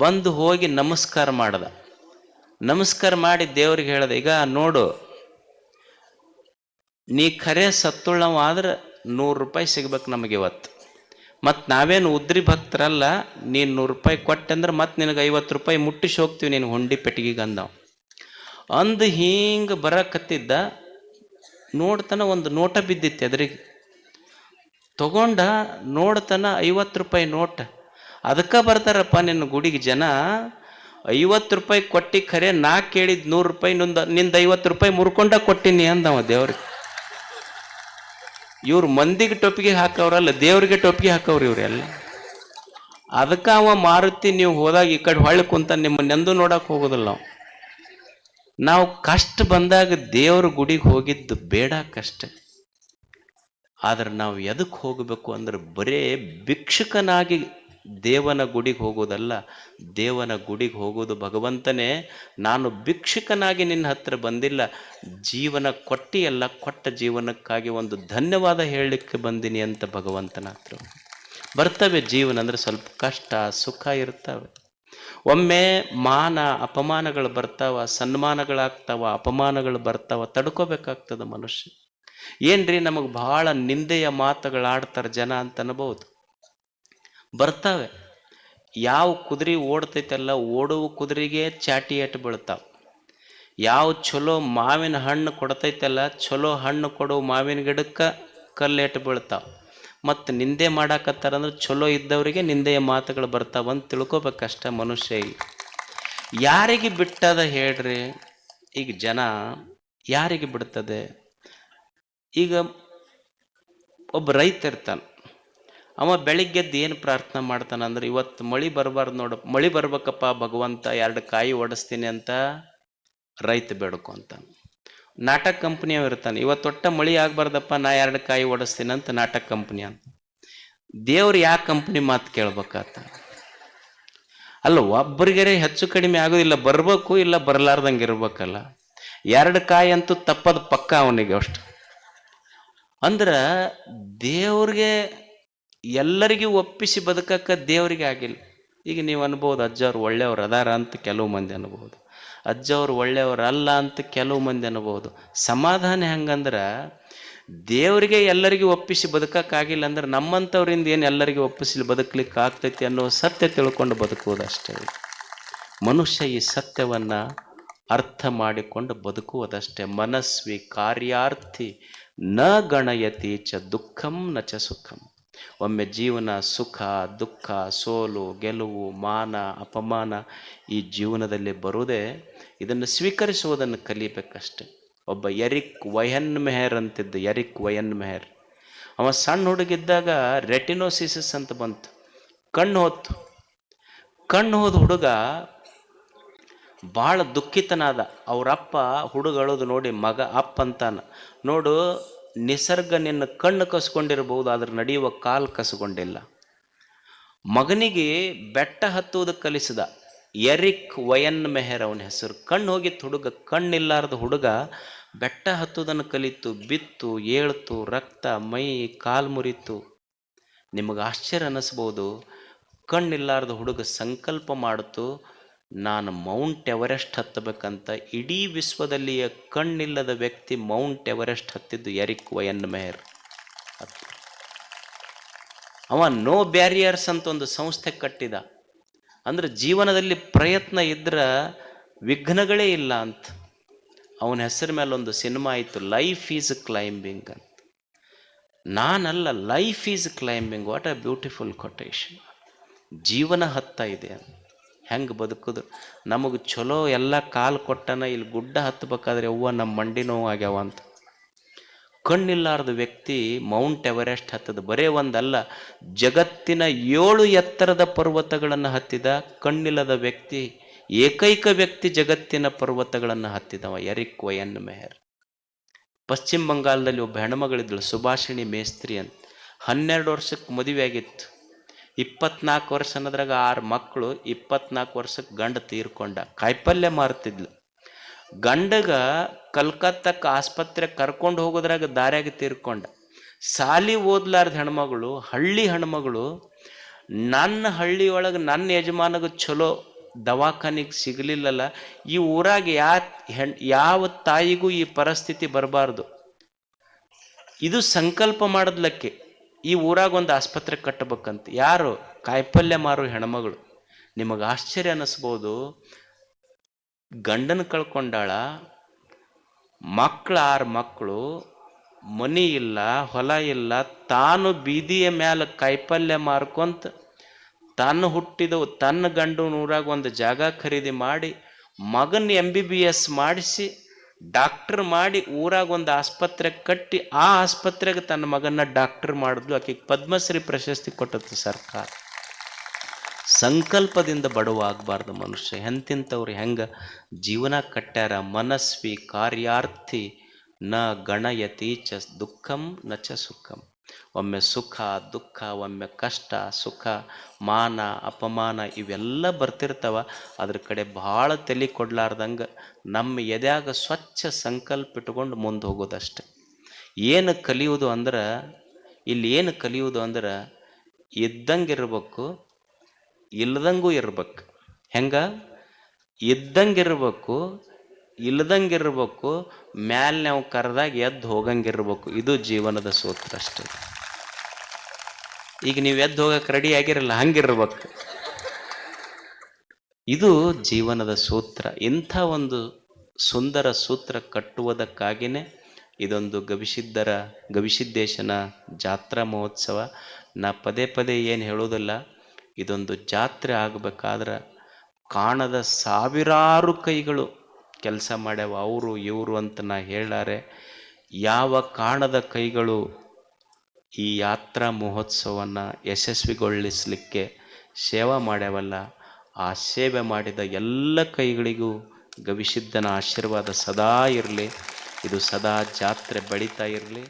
ಬಂದು ಹೋಗಿ ನಮಸ್ಕಾರ ಮಾಡ್ದ. ನಮಸ್ಕಾರ ಮಾಡಿ ದೇವ್ರಿಗೆ ಹೇಳ್ದೆ, ಈಗ ನೋಡು ನೀ ಖರೆ ಸತ್ತುಳ್ಳವಾದ್ರೆ 100 ರೂಪಾಯಿ ಸಿಗ್ಬೇಕು ನಮಗೆ ಇವತ್ತು. ಮತ್ತು ನಾವೇನು ಉದ್ರಿ ಭಕ್ತರಲ್ಲ, ನೀನು 100 ರೂಪಾಯಿ ಕೊಟ್ಟಂದ್ರೆ ಮತ್ತೆ ನಿನಗೆ 50 ರೂಪಾಯಿ ಮುಟ್ಟಿಸಿ ಹೋಗ್ತೀವಿ ನೀನು ಹುಂಡಿ ಪೆಟ್ಟಿಗೆಗೆ ಅಂದವ. ಅಂದು ಹಿಂಗೆ ಬರಕತ್ತಿದ್ದ, ನೋಡ್ತಾನ ಒಂದು ನೋಟ ಬಿದ್ದಿತ್ತು ಎದುರಿಗೆ. ತಗೊಂಡ ನೋಡ್ತಾನ 50 ರೂಪಾಯಿ ನೋಟ. ಅದಕ್ಕೆ ಬರ್ತಾರಪ್ಪ ನಿನ್ನ ಗುಡಿಗೆ ಜನ, 50 ರೂಪಾಯಿ ಕೊಟ್ಟು ಖರೆ ನಾ ಕೇಳಿದ್ದು 100 ರೂಪಾಯಿ ನಿಂದ 50 ರೂಪಾಯಿ ಮುರ್ಕೊಂಡ ಕೊಟ್ಟಿನಿ ಅಂದವ ದೇವ್ರಿಗೆ. ಇವ್ರು ಮಂದಿಗೆ ಟೊಪ್ಪಿಗೆ ಹಾಕವ್ರಲ್ಲ, ದೇವ್ರಿಗೆ ಟೊಪ್ಪಿಗೆ ಹಾಕವ್ರಿ ಇವರೆಲ್ಲ. ಅದಕ್ಕೆ ಅವ ಮಾರುತಿ ನೀವು ಹೋದಾಗ ಈ ಕಡೆ ಹೊಳ್ಳಿ ಕುಂತ ನಿಮ್ಮನ್ನೆಂದೂ ನೋಡಕ್ಕೆ ಹೋಗೋದಿಲ್ಲ ನಾವು ಕಷ್ಟ ಬಂದಾಗ ದೇವ್ರ ಗುಡಿಗೆ ಹೋಗಿದ್ದು ಬೇಡಕ್ಕಷ್ಟೆ. ಆದ್ರೆ ನಾವು ಎದಕ್ಕೆ ಹೋಗಬೇಕು ಅಂದ್ರೆ ಬರೇ ಭಿಕ್ಷುಕನಾಗಿ ದೇವನ ಗುಡಿಗೆ ಹೋಗೋದಲ್ಲ. ದೇವನ ಗುಡಿಗೆ ಹೋಗೋದು ಭಗವಂತನೇ, ನಾನು ಭಿಕ್ಷುಕನಾಗಿ ನಿನ್ನ ಹತ್ರ ಬಂದಿಲ್ಲ, ಜೀವನ ಕೊಟ್ಟಿಯಲ್ಲ, ಕೊಟ್ಟ ಜೀವನಕ್ಕಾಗಿ ಒಂದು ಧನ್ಯವಾದ ಹೇಳಲಿಕ್ಕೆ ಬಂದಿನಿ ಅಂತ ಭಗವಂತನ ಹತ್ರ ಬರ್ತವೆ. ಜೀವನ ಅಂದರೆ ಸ್ವಲ್ಪ ಕಷ್ಟ ಸುಖ ಇರ್ತವೆ. ಒಮ್ಮೆ ಮಾನ ಅಪಮಾನಗಳು ಬರ್ತಾವ, ಸನ್ಮಾನಗಳಾಗ್ತಾವ, ಅಪಮಾನಗಳು ಬರ್ತಾವ, ತಡ್ಕೋಬೇಕಾಗ್ತದೆ ಮನುಷ್ಯ. ಏನ್ರಿ ನಮಗೆ ಭಾಳ ನಿಂದೆಯ ಮಾತುಗಳಾಡ್ತಾರೆ ಜನ ಅಂತ ಅನ್ಬೋದು, ಬರ್ತಾವೆ. ಯಾವ ಕುದುರೆ ಓಡ್ತೈತಲ್ಲ, ಓಡುವ ಕುದುರೆಗೆ ಚಾಟಿ ಏಟು ಬೀಳ್ತಾವ. ಯಾವ ಚಲೋ ಮಾವಿನ ಹಣ್ಣು ಕೊಡ್ತೈತಲ್ಲ, ಚಲೋ ಹಣ್ಣು ಕೊಡೋ ಮಾವಿನ ಗಿಡಕ್ಕೆ ಕಲ್ಲೇಟು ಬೀಳ್ತಾವ. ಮತ್ತು ನಿಂದೆ ಮಾಡಾಕತ್ತಾರಂದ್ರೆ ಚಲೋ ಇದ್ದವರಿಗೆ ನಿಂದೆಯ ಮಾತುಗಳು ಬರ್ತಾವಂತ ತಿಳ್ಕೊಬೇಕಷ್ಟ ಮನುಷ್ಯ. ಯಾರಿಗೆ ಬಿಟ್ಟದ ಹೇಳ್ರಿ, ಈಗ ಜನ ಯಾರಿಗೆ ಬಿಡ್ತದೆ? ಈಗ ಒಬ್ಬ ರೈತ ಇರ್ತಾನೆ, ಅವ ಬೆಳಿಗ್ಗೆದ್ದು ಏನು ಪ್ರಾರ್ಥನೆ ಮಾಡ್ತಾನಂದ್ರೆ, ಇವತ್ತು ಮಳೆ ಬರಬಾರ್ದು ನೋಡು, ಮಳೆ ಬರ್ಬೇಕಪ್ಪ ಭಗವಂತ, 2 ಕಾಯಿ ಓಡಿಸ್ತೀನಿ ಅಂತ ರೈತ ಬೇಡ್ಕೊಂತಾನೆ. ನಾಟಕ ಕಂಪ್ನಿಯವ ಇರ್ತಾನೆ, ಇವತ್ತು ಒಟ್ಟ ಮಳೆ ಆಗ್ಬಾರ್ದಪ್ಪ, ನಾ 2 ಕಾಯಿ ಓಡಿಸ್ತೀನಿ ಅಂತ ನಾಟಕ ಕಂಪ್ನಿ ಅಂತ. ದೇವ್ರು ಯಾವ ಕಂಪ್ನಿ ಮಾತು ಕೇಳ್ಬೇಕಾತ? ಅಲ್ಲ, ಒಬ್ಬರಿಗರೆ ಹೆಚ್ಚು ಕಡಿಮೆ ಆಗೋದಿಲ್ಲ, ಬರ್ಬೇಕು ಇಲ್ಲ ಬರಲಾರ್ದಂಗೆ ಇರ್ಬೇಕಲ್ಲ. 2 ಕಾಯಿ ಅಂತೂ ತಪ್ಪದ ಪಕ್ಕ ಅವನಿಗೆ ಅಷ್ಟು. ಅಂದ್ರೆ ದೇವ್ರಿಗೆ ಎಲ್ಲರಿಗೂ ಒಪ್ಪಿಸಿ ಬದುಕಕ್ಕೆ ದೇವರಿಗೆ ಆಗಿಲ್ಲ. ಈಗ ನೀವು ಅನ್ಬೋದು ಅಜ್ಜವ್ರು ಒಳ್ಳೆಯವ್ರು ಅದಾರ ಅಂತ ಕೆಲವು ಮಂದಿ ಅನ್ಬೋದು, ಅಜ್ಜವ್ರು ಒಳ್ಳೆಯವ್ರು ಅಲ್ಲ ಅಂತ ಕೆಲವು ಮಂದಿ ಅನ್ಬೋದು. ಸಮಾಧಾನ ಹೆಂಗಂದ್ರೆ, ದೇವರಿಗೆ ಎಲ್ಲರಿಗೂ ಒಪ್ಪಿಸಿ ಬದುಕಕ್ಕಾಗಿಲ್ಲ ಅಂದ್ರೆ ನಮ್ಮಂಥವ್ರಿಂದ ಏನು ಎಲ್ಲರಿಗೂ ಒಪ್ಪಿಸಿ ಬದುಕಲಿಕ್ಕೆ ಆಗ್ತೈತಿ ಅನ್ನೋ ಸತ್ಯ ತಿಳ್ಕೊಂಡು ಬದುಕುವುದಷ್ಟೇ. ಮನುಷ್ಯ ಈ ಸತ್ಯವನ್ನು ಅರ್ಥ ಮಾಡಿಕೊಂಡು ಬದುಕುವುದಷ್ಟೇ. ಮನಸ್ವಿ ಕಾರ್ಯಾರ್ಥಿ ನ ಗಣಯತಿ ಚ ದುಃಖಂ ನ ಚ ಸುಖಂ. ಒಮ್ಮೆ ಜೀವನ ಸುಖ ದುಃಖ ಸೋಲು ಗೆಲುವು ಮಾನ ಅಪಮಾನ ಈ ಜೀವನದಲ್ಲಿ ಬರುವುದೇ, ಇದನ್ನು ಸ್ವೀಕರಿಸುವುದನ್ನು ಕಲಿಬೇಕಷ್ಟೆ. ಒಬ್ಬ ಎರಿಕ್ ವಯನ್ ಮೆಹರ್ ಅಂತಿದ್ದ, ಎರಿಕ್ ವಯನ್ ಮೆಹರ್. ಅವ ಸಣ್ಣ ಹುಡುಗಿದ್ದಾಗ ರೆಟಿನೋಸಿಸಿಸ್ ಅಂತ ಬಂತು, ಕಣ್ಣು ಹೋದ ಹುಡುಗ ಭಾಳ ದುಃಖಿತನಾದ. ಅವರಪ್ಪ ಹುಡುಗಳದು ನೋಡಿ ಮಗ ಅಪ್ಪ ಅಂತಾನ, ನೋಡು ನಿಸರ್ಗ ನಿನ್ನ ಕಣ್ಣು ಕಸ್ಕೊಂಡಿರ್ಬೋದು, ಆದ್ರೆ ನಡೆಯುವ ಕಾಲು ಕಸ್ಕೊಂಡಿಲ್ಲ. ಮಗನಿಗೆ ಬೆಟ್ಟ ಹತ್ತುವುದಕ್ಕೆ ಕಲಿಸಿದ. ಎರಿಕ್ ವಯನ್ ಮೆಹರ್ ಅವನ ಹೆಸರು. ಕಣ್ಣು ಹೋಗಿತ್ತು ಹುಡುಗ, ಕಣ್ಣಿಲ್ಲಾರ್ದ ಹುಡುಗ ಬೆಟ್ಟ ಹತ್ತುವುದನ್ನು ಕಲಿತು, ಬಿತ್ತು, ಏಳ್ತು, ರಕ್ತ ಮೈ ಕಾಲು ಮುರಿತು. ನಿಮಗೆ ಆಶ್ಚರ್ಯ ಅನ್ನಿಸ್ಬೋದು. ಕಣ್ಣಿಲ್ಲಾರ್ದ ಹುಡುಗ ಸಂಕಲ್ಪ ಮಾಡಿತು, ನಾನು ಮೌಂಟ್ ಎವರೆಸ್ಟ್ ಹತ್ತಬೇಕಂತ. ಇಡೀ ವಿಶ್ವದಲ್ಲಿಯ ಕಣ್ಣಿಲ್ಲದ ವ್ಯಕ್ತಿ ಮೌಂಟ್ ಎವರೆಸ್ಟ್ ಹತ್ತಿದ್ದು ಎರಿಕ್ ವಯನ್ ಮೆಹರ್. ಅವ ನೋ ಬ್ಯಾರಿಯರ್ಸ್ ಅಂತ ಒಂದು ಸಂಸ್ಥೆ ಕಟ್ಟಿದ. ಅಂದ್ರೆ ಜೀವನದಲ್ಲಿ ಪ್ರಯತ್ನ ಇದ್ರ ವಿಘ್ನಗಳೇ ಇಲ್ಲ ಅಂತ. ಅವನ ಹೆಸರ ಮೇಲೆ ಒಂದು ಸಿನಿಮಾ ಆಯಿತು, ಲೈಫ್ ಈಸ್ ಕ್ಲೈಂಬಿಂಗ್ ಅಂತ. ನಾನಲ್ಲ, life is climbing. What a beautiful quotation. ಜೀವನ ಹತ್ತಾ ಇದೆ ಅಂತ. ಹೆಂಗೆ ಬದುಕೋದು? ನಮಗೆ ಚಲೋ ಎಲ್ಲ ಕಾಲು ಕೊಟ್ಟನ, ಇಲ್ಲಿ ಗುಡ್ಡ ಹತ್ತಬೇಕಾದ್ರೆ ಅವ್ವ ನಮ್ಮ ಮಂಡಿ ನೋವು ಆಗ್ಯಾವ ಅಂತ. ಕಣ್ಣಿಲ್ಲಾರ್ದ ವ್ಯಕ್ತಿ ಮೌಂಟ್ ಎವರೆಸ್ಟ್ ಹತ್ತದ. ಬರೇ ಒಂದಲ್ಲ, ಜಗತ್ತಿನ 7 ಎತ್ತರದ ಪರ್ವತಗಳನ್ನು ಹತ್ತಿದ ಕಣ್ಣಿಲ್ಲದ ವ್ಯಕ್ತಿ, ಏಕೈಕ ವ್ಯಕ್ತಿ ಜಗತ್ತಿನ ಪರ್ವತಗಳನ್ನು ಹತ್ತಿದವ ಎರಿಕ್ ವಯನ್ ಮೆಹರ್. ಪಶ್ಚಿಮ ಬಂಗಾಳದಲ್ಲಿ ಒಬ್ಬ ಹೆಣ್ಮಗಳಿದ್ಳು, ಸುಭಾಷಿಣಿ ಮೇಸ್ತ್ರಿ ಅಂತ. 12 ವರ್ಷಕ್ಕೆ ಮದುವೆ ಆಗಿತ್ತು. 24 ವರ್ಷ ಅನ್ನೋದ್ರಾಗ 6 ಮಕ್ಕಳು. 24 ವರ್ಷಕ್ಕೆ ಗಂಡ ತೀರ್ಕೊಂಡ. ಕಾಯಿಪಲ್ಯ ಮಾರ್ತಿದ್ಲು. ಗಂಡಗ ಕಲ್ಕತ್ತಕ್ಕೆ ಆಸ್ಪತ್ರೆ ಕರ್ಕೊಂಡು ಹೋಗೋದ್ರಾಗ ದಾರ್ಯಾಗ ತೀರ್ಕೊಂಡ. ಸಾಲಿ ಓದ್ಲಾರ್ದ ಹೆಣ್ಮಗಳು, ಹಳ್ಳಿ ಹೆಣ್ಮಗಳು, ನನ್ನ ಹಳ್ಳಿಯೊಳಗೆ ನನ್ನ ಯಜಮಾನಗ ಚಲೋ ದವಾಖಾನಿಗೆ ಸಿಗಲಿಲ್ಲಲ್ಲ, ಈ ಊರಾಗ ಯಾವ ತಾಯಿಗೂ ಈ ಪರಿಸ್ಥಿತಿ ಬರಬಾರ್ದು, ಇದು ಸಂಕಲ್ಪ ಮಾಡಿದ್ಲಕ್ಕೆ. ಈ ಊರಾಗ ಒಂದು ಆಸ್ಪತ್ರೆ ಕಟ್ಟಬೇಕಂತ. ಯಾರು? ಕಾಯಿಪಲ್ಯ ಮಾರು ಹೆಣ್ಮಗಳು. ನಿಮಗೆ ಆಶ್ಚರ್ಯ ಅನ್ನಿಸ್ಬೋದು. ಗಂಡನ ಕಳ್ಕೊಂಡಾಳ, ಮಕ್ಕಳು 6 ಮಕ್ಕಳು, ಮನಿ ಇಲ್ಲ, ಹೊಲ ಇಲ್ಲ. ತಾನು ಬೀದಿಯ ಮ್ಯಾಲ ಕಾಯಿಪಲ್ಯ ಮಾರ್ಕೊಂತ ತಾನು ಹುಟ್ಟಿದ ತನ್ನ ಗಂಡು ಊರಾಗ ಒಂದು ಜಾಗ ಖರೀದಿ ಮಾಡಿ, ಮಗನ MBBS ಮಾಡಿಸಿ, ಡಾಕ್ಟರ್ ಮಾಡಿ, ಊರಾಗ ಒಂದು ಆಸ್ಪತ್ರೆ ಕಟ್ಟಿ, ಆ ಆಸ್ಪತ್ರೆಗೆ ತನ್ನ ಮಗನ ಡಾಕ್ಟರ್ ಮಾಡಿದ್ಲು. ಆಕೆಗೆ ಪದ್ಮಶ್ರೀ ಪ್ರಶಸ್ತಿ ಕೊಟ್ಟದ್ದು ಸರ್ಕಾರ. ಸಂಕಲ್ಪದಿಂದ ಬಡವಾಗಬಾರ್ದು ಮನುಷ್ಯ. ಎಂತಿಂಥವ್ರು ಹೆಂಗೆ ಜೀವನ ಕಟ್ಟ್ಯಾರ. ಮನಸ್ವಿ ಕಾರ್ಯಾರ್ಥಿ ನ ಗಣಯತಿ ಚ ದುಃಖಂ ನ ಚ ಸುಖಂ. ಒಮ್ಮೆ ಸುಖ ದುಃಖ, ಒಮ್ಮೆ ಕಷ್ಟ ಸುಖ, ಮಾನ ಅಪಮಾನ ಇವೆಲ್ಲ ಬರ್ತಿರ್ತಾವ. ಅದ್ರ ಕಡೆ ಭಾಳ ತಲೆ ಕೊಡ್ಲಾರ್ದಂಗೆ ನಮ್ಮ ಎದ್ಯಾಗ ಸ್ವಚ್ಛ ಸಂಕಲ್ಪ ಇಟ್ಕೊಂಡು ಮುಂದೆ ಹೋಗೋದಷ್ಟೆ. ಏನು ಕಲಿಯೋದು ಅಂದ್ರೆ, ಇಲ್ಲಿ ಏನು ಕಲಿಯೋದು ಅಂದ್ರೆ, ಇದ್ದಂಗೆ ಇರ್ಬೇಕು, ಇಲ್ದಂಗೂ ಇರ್ಬೇಕು. ಹೆಂಗ? ಇದ್ದಂಗಿರ್ಬೇಕು, ಇಲ್ದಂಗಿರ್ಬೇಕು, ಮ್ಯಾಲೆ ನಾವು ಕರೆದಾಗ ಎದ್ದು ಹೋಗಂಗಿರ್ಬೇಕು. ಇದು ಜೀವನದ ಸೂತ್ರ ಅಷ್ಟೇ. ಈಗ ನೀವು ಎದ್ದು ಹೋಗಕ್ಕೆ ರೆಡಿ ಆಗಿರಲ್ಲ, ಹಂಗಿರ್ಬೇಕು. ಇದು ಜೀವನದ ಸೂತ್ರ. ಇಂಥ ಒಂದು ಸುಂದರ ಸೂತ್ರ ಕಟ್ಟುವುದಕ್ಕಾಗಿಯೇ ಇದೊಂದು ಗವಿಸಿದ್ದೇಶನ ಜಾತ್ರಾ ಮಹೋತ್ಸವ. ನಾ ಪದೇ ಪದೇ ಏನು ಹೇಳೋದಿಲ್ಲ, ಇದೊಂದು ಜಾತ್ರೆ ಆಗಬೇಕಾದ್ರೆ ಕಾಣದ ಸಾವಿರಾರು ಕೈಗಳು ಕೆಲಸ ಮಾಡ್ಯಾವ. ಅವರು ಇವರು ಅಂತ ನಾ ಹೇಳಾರೆ. ಯಾವ ಕಾಣದ ಕೈಗಳು ಈ ಯಾತ್ರಾ ಮಹೋತ್ಸವವನ್ನು ಯಶಸ್ವಿಗೊಳಿಸಲಿಕ್ಕೆ ಸೇವೆ ಮಾಡ್ಯಾವಲ್ಲ, ಆ ಸೇವೆ ಮಾಡಿದ ಎಲ್ಲ ಕೈಗಳಿಗೂ ಗವಿಸಿದ್ದನ ಆಶೀರ್ವಾದ ಸದಾ ಇರಲಿ. ಇದು ಸದಾ ಜಾತ್ರೆ ಬೆಳೀತಾ ಇರಲಿ.